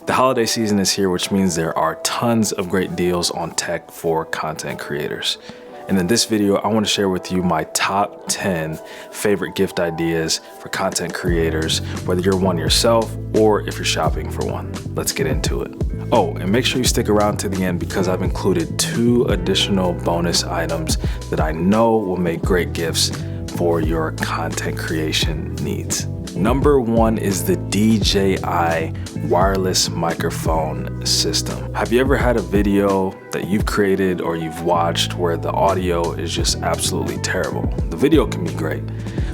The holiday season is here, which means there are tons of great deals on tech for content creators. And in this video, I want to share with you my top 10 favorite gift ideas for content creators, whether you're one yourself or if you're shopping for one. Let's get into it. Oh, and make sure you stick around to the end because I've included 2 additional bonus items that I know will make great gifts for your content creation needs. Number 1 is the DJI wireless microphone system. Have you ever had a video that you've created or you've watched where the audio is just absolutely terrible? The video can be great,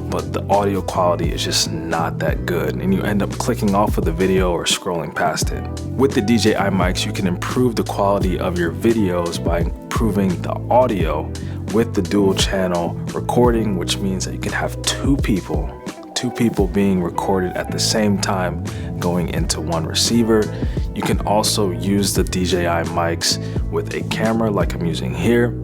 but the audio quality is just not that good, and you end up clicking off of the video or scrolling past it. With the DJI mics, you can improve the quality of your videos by improving the audio with the dual channel recording, which means that you can have two people being recorded at the same time going into one receiver. You can also use the DJI mics with a camera like I'm using here,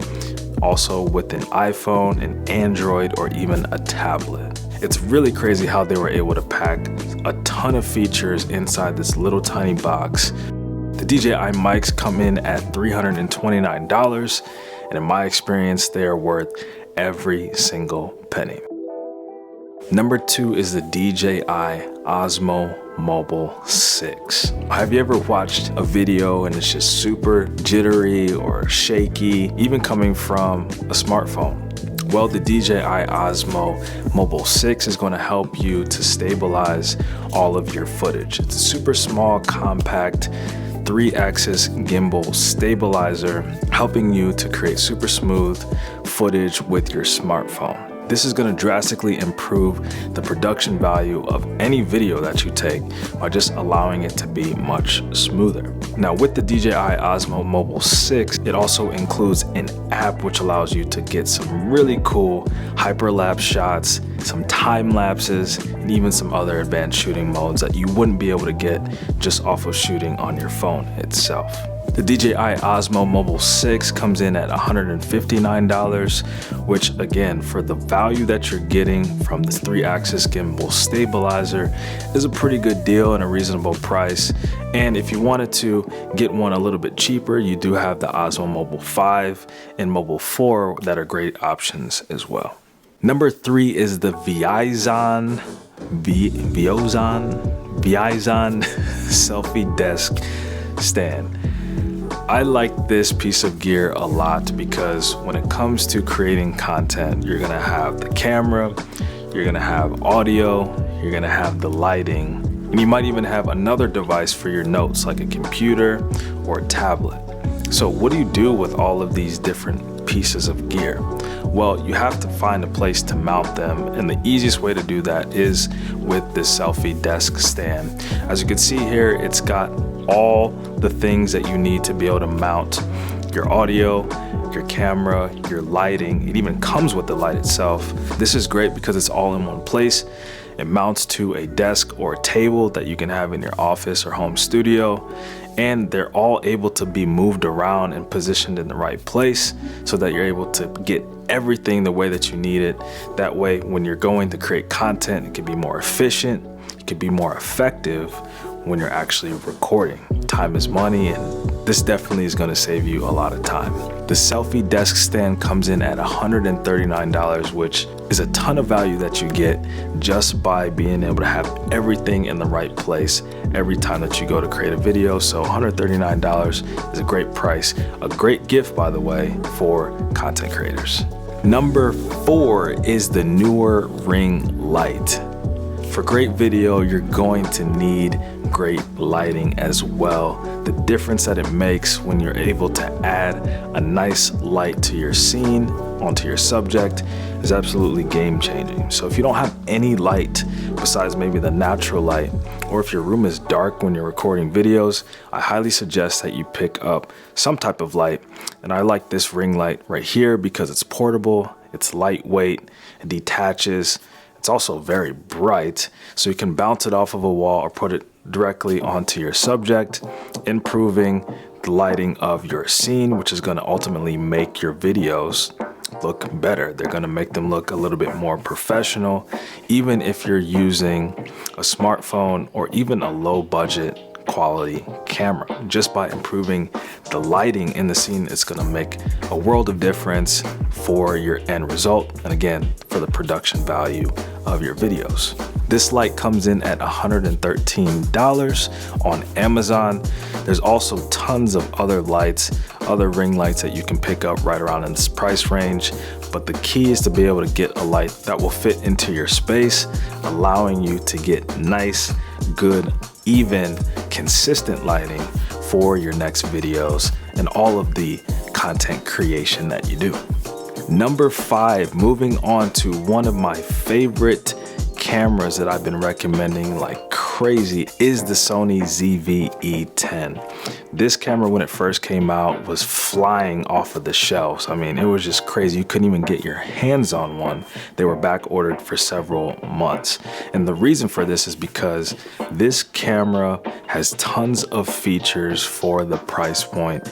also with an iPhone, an Android, or even a tablet. It's really crazy how they were able to pack a ton of features inside this little tiny box. The DJI mics come in at $329, and in my experience, they are worth every single penny. Number 2 is the DJI Osmo Mobile 6. Have you ever watched a video and it's just super jittery or shaky, even coming from a smartphone? Well, the DJI Osmo Mobile 6 is going to help you to stabilize all of your footage. It's a super small, compact 3-axis gimbal stabilizer, helping you to create super smooth footage with your smartphone. This is going to drastically improve the production value of any video that you take by just allowing it to be much smoother. Now, with the DJI Osmo Mobile 6, it also includes an app which allows you to get some really cool hyperlapse shots, some time lapses, and even some other advanced shooting modes that you wouldn't be able to get just off of shooting on your phone itself. The DJI Osmo Mobile 6 comes in at $159, which again, for the value that you're getting from this 3-axis gimbal stabilizer, is a pretty good deal and a reasonable price. And if you wanted to get one a little bit cheaper, you do have the Osmo Mobile 5 and Mobile 4 that are great options as well. Number 3 is the Viazon selfie desk stand. I like this piece of gear a lot because when it comes to creating content, you're gonna have the camera, you're gonna have audio, you're gonna have the lighting, and you might even have another device for your notes like a computer or a tablet. So what do you do with all of these different pieces of gear? Well, you have to find a place to mount them, and the easiest way to do that is with this selfie desk stand. As you can see here, it's got all the things that you need to be able to mount your audio, your camera, your lighting. It even comes with the light itself. This is great because it's all in one place. It mounts to a desk or a table that you can have in your office or home studio, and they're all able to be moved around and positioned in the right place so that you're able to get everything the way that you need it. That way, when you're going to create content, it can be more efficient, it can be more effective when you're actually recording. Time is money, and this definitely is going to save you a lot of time. The selfie desk stand comes in at $139, which is a ton of value that you get just by being able to have everything in the right place every time that you go to create a video. So $139 is a great price, a great gift, by the way, for content creators. Number 4 is the newer ring light. For great video, you're going to need great lighting as well. The difference that it makes when you're able to add a nice light to your scene, onto your subject, is absolutely game changing. So if you don't have any light besides maybe the natural light, or if your room is dark when you're recording videos, I highly suggest that you pick up some type of light. And I like this ring light right here because it's portable, it's lightweight, it detaches. It's also very bright, so you can bounce it off of a wall or put it directly onto your subject, improving the lighting of your scene, which is going to ultimately make your videos look better. They're going to make them look a little bit more professional, even if you're using a smartphone or even a low budget quality camera. Just by improving the lighting in the scene, it's gonna make a world of difference for your end result, and again, for the production value of your videos. This light comes in at $113 on Amazon. There's also tons of other lights, other ring lights that you can pick up right around in this price range. But the key is to be able to get a light that will fit into your space, allowing you to get nice, good, even, consistent lighting for your next videos and all of the content creation that you do. Number 5, moving on to one of my favorite cameras that I've been recommending like crazy, is the Sony ZV-E10. This camera, when it first came out, was flying off of the shelves. I mean, it was just crazy. You couldn't even get your hands on one. They were back ordered for several months. And the reason for this is because this camera has tons of features for the price point.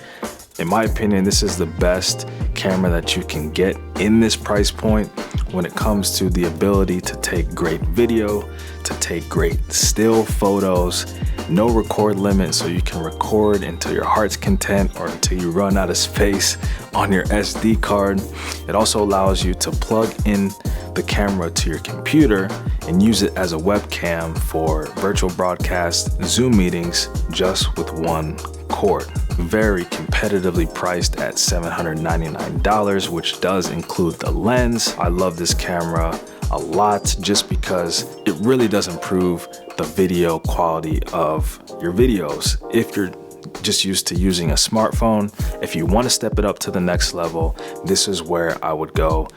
In my opinion, this is the best camera that you can get in this price point when it comes to the ability to take great video, to take great still photos, no record limit, so you can record until your heart's content or until you run out of space on your SD card. It also allows you to plug in the camera to your computer and use it as a webcam for virtual broadcasts, Zoom meetings, just with one cord. Very competitively priced at $799, which does include the lens. I love this camera a lot just because it really does improve the video quality of your videos. If you're just used to using a smartphone, if you want to step it up to the next level, this is where I would go.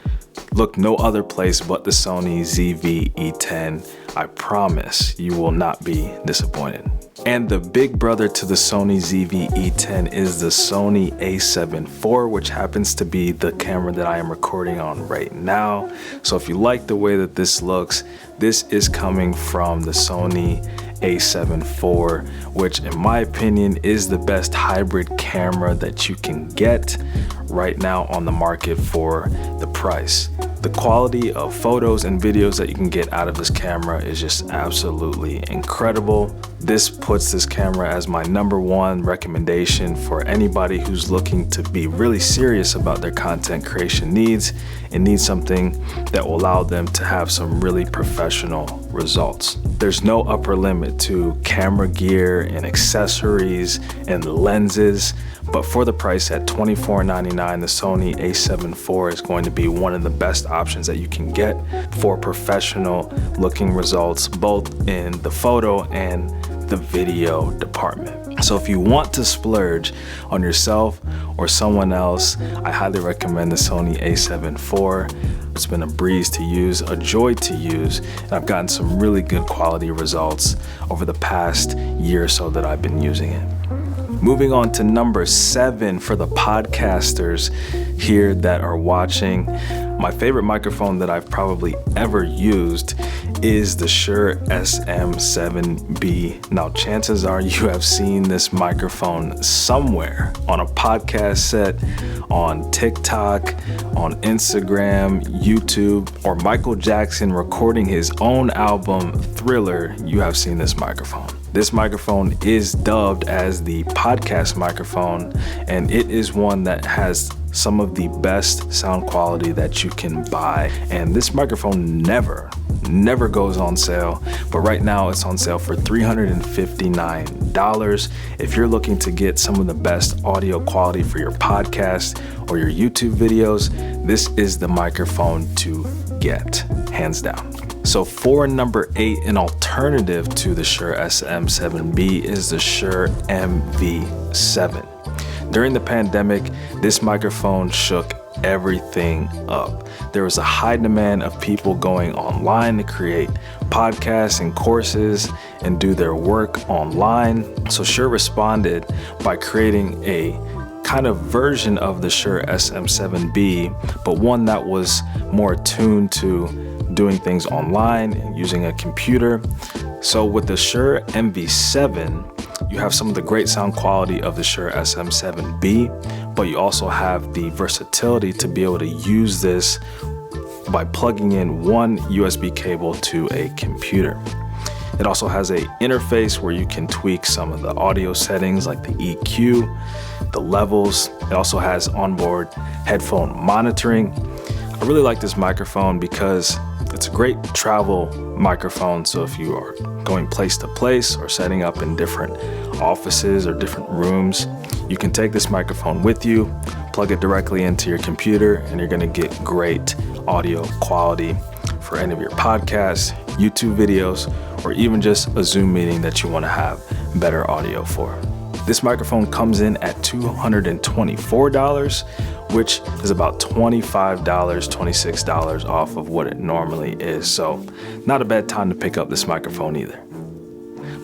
Look no other place but the Sony ZV-E10. I promise you will not be disappointed. And the big brother to the Sony ZV-E10 is the Sony a7 IV, which happens to be the camera that I am recording on right now. So if you like the way that this looks, this is coming from the Sony a7 IV, which in my opinion is the best hybrid camera that you can get right now on the market for the price. The quality of photos and videos that you can get out of this camera is just absolutely incredible. This puts this camera as my #1 recommendation for anybody who's looking to be really serious about their content creation needs and needs something that will allow them to have some really professional results. There's no upper limit to camera gear and accessories and lenses, but for the price at $24.99, the Sony a7 IV is going to be one of the best options that you can get for professional looking results, both in the photo and the video department. So if you want to splurge on yourself or someone else, I highly recommend the Sony a7 IV. It's been a breeze to use, a joy to use, and I've gotten some really good quality results over the past year or so that I've been using it. Moving on to number 7 for the podcasters here that are watching. My favorite microphone that I've probably ever used is the Shure SM7B. Now, chances are you have seen this microphone somewhere on a podcast set, on TikTok, on Instagram, YouTube, or Michael Jackson recording his own album, Thriller. You have seen this microphone. This microphone is dubbed as the podcast microphone, and it is one that has some of the best sound quality that you can buy. And this microphone never goes on sale, but right now it's on sale for $359. If you're looking to get some of the best audio quality for your podcast or your YouTube videos, this is the microphone to get, hands down. So for number 8, an alternative to the Shure SM7B is the Shure MV7. During the pandemic, this microphone shook everything up. There was a high demand of people going online to create podcasts and courses and do their work online. So Shure responded by creating a kind of version of the Shure SM7B, but one that was more attuned to doing things online and using a computer. So with the Shure MV7, you have some of the great sound quality of the Shure SM7B, but you also have the versatility to be able to use this by plugging in one USB cable to a computer. It It also has a interface where you can tweak some of the audio settings like the EQ, the levels. It also has onboard headphone monitoring. I really like this microphone because it's a great travel microphone. So if you are going place to place or setting up in different offices or different rooms, you can take this microphone with you, plug it directly into your computer, and you're gonna get great audio quality for any of your podcasts, YouTube videos, or even just a Zoom meeting that you wanna have better audio for. This microphone comes in at $224, which is about $25, $26 off of what it normally is. So not a bad time to pick up this microphone either.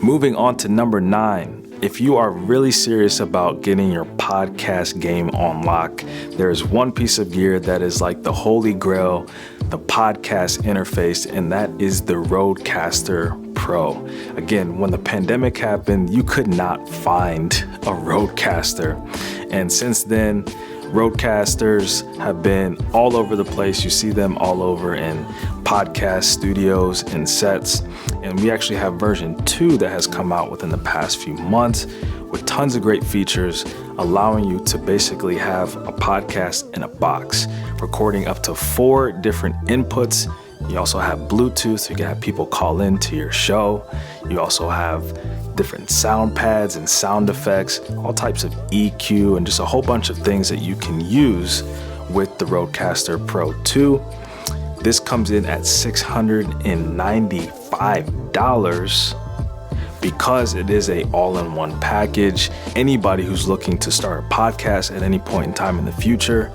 Moving on to number 9. If you are really serious about getting your podcast game on lock, there's one piece of gear that is like the holy grail, the podcast interface, and that is the Rodecaster Pro. Again, when the pandemic happened, you could not find a Rodecaster. And since then, Rodecasters have been all over the place. You see them all over in podcast studios and sets. And we actually have version 2 that has come out within the past few months with tons of great features, allowing you to basically have a podcast in a box, recording up to 4 different inputs. You also have Bluetooth, so you can have people call in to your show. You also have different sound pads and sound effects, all types of EQ, and just a whole bunch of things that you can use with the Rodecaster Pro 2. This comes in at $695 because it is a all-in-one package. Anybody who's looking to start a podcast at any point in time in the future,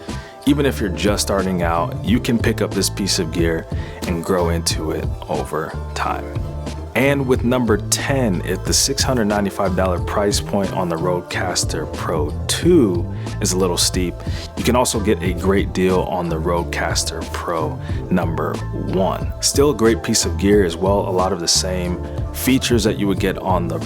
even if you're just starting out, you can pick up this piece of gear and grow into it over time. And with number 10, if the $695 price point on the Rodecaster Pro 2 is a little steep, you can also get a great deal on the Rodecaster Pro number 1. Still a great piece of gear as well, a lot of the same features that you would get on the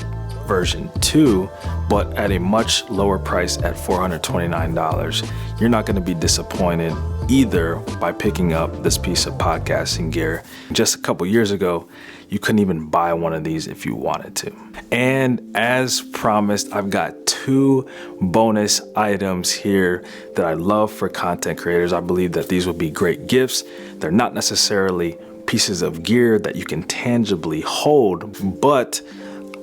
version 2, but at a much lower price at $429. You're not going to be disappointed either by picking up this piece of podcasting gear. Just a couple years ago, you couldn't even buy one of these if you wanted to. And as promised, I've got 2 bonus items here that I love for content creators. I believe that these would be great gifts. They're not necessarily pieces of gear that you can tangibly hold, but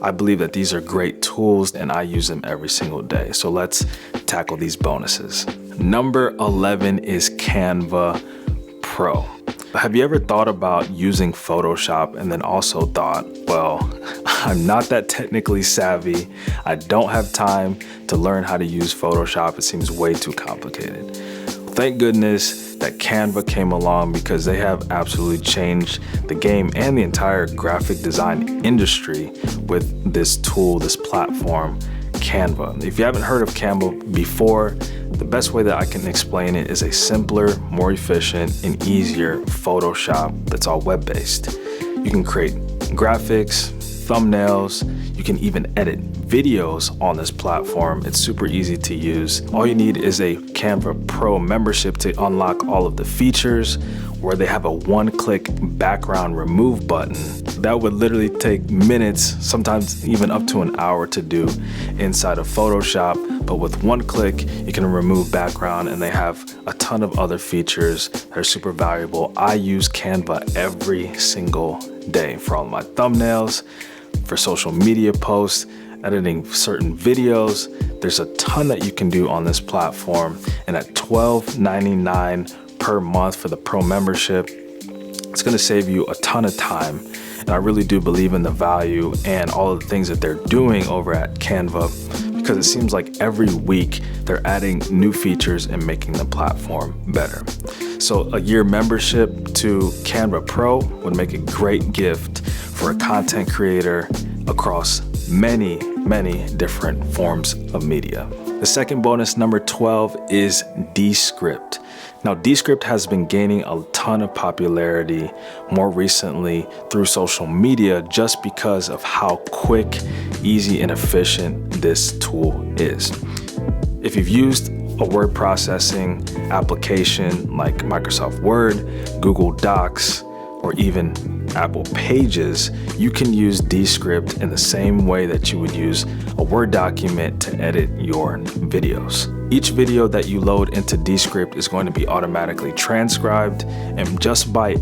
I believe that these are great tools and I use them every single day. So let's tackle these bonuses. Number 11 is Canva Pro. Have you ever thought about using Photoshop and then also thought, well, I'm not that technically savvy. I don't have time to learn how to use Photoshop. It seems way too complicated. Thank goodness that Canva came along because they have absolutely changed the game and the entire graphic design industry with this tool, this platform, Canva. If you haven't heard of Canva before, the best way that I can explain it is a simpler, more efficient, and easier Photoshop that's all web-based. You can create graphics, thumbnails, you can even edit videos on this platform. It's super easy to use. All you need is a Canva Pro membership to unlock all of the features, where they have a one-click background remove button. That would literally take minutes, sometimes even up to an hour to do inside of Photoshop. But with one click, you can remove background, and they have a ton of other features that are super valuable. I use Canva every single day for all my thumbnails, for social media posts, editing certain videos. There's a ton that you can do on this platform, and at $12.99 per month for the Pro membership, it's going to save you a ton of time. And I really do believe in the value and all of the things that they're doing over at Canva, because it seems like every week they're adding new features and making the platform better. So a year membership to Canva Pro would make a great gift for a content creator across many different forms of media. The second bonus, number 12, is Descript. Now, Descript has been gaining a ton of popularity more recently through social media just because of how quick, easy, and efficient this tool is. If you've used a word processing application like Microsoft Word, Google Docs, or even Apple Pages, you can use Descript in the same way that you would use a Word document to edit your videos. Each video that you load into Descript is going to be automatically transcribed, and just by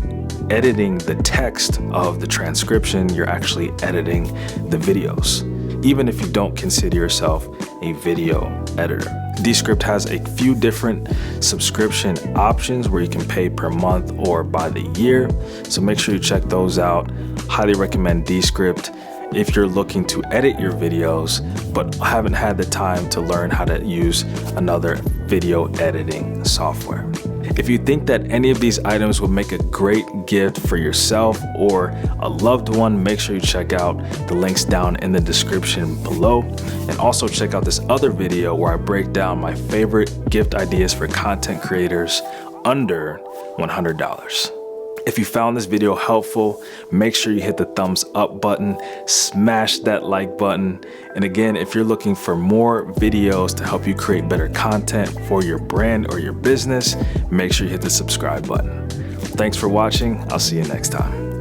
editing the text of the transcription, you're actually editing the videos, even if you don't consider yourself a video editor. Descript has a few different subscription options where you can pay per month or by the year, so make sure you check those out. Highly recommend Descript if you're looking to edit your videos but haven't had the time to learn how to use another video editing software. If you think that any of these items would make a great gift for yourself or a loved one, make sure you check out the links down in the description below. And also check out this other video where I break down my favorite gift ideas for content creators under $100. If you found this video helpful, make sure you hit the thumbs up button, smash that like button. And again, if you're looking for more videos to help you create better content for your brand or your business, make sure you hit the subscribe button. Thanks for watching. I'll see you next time.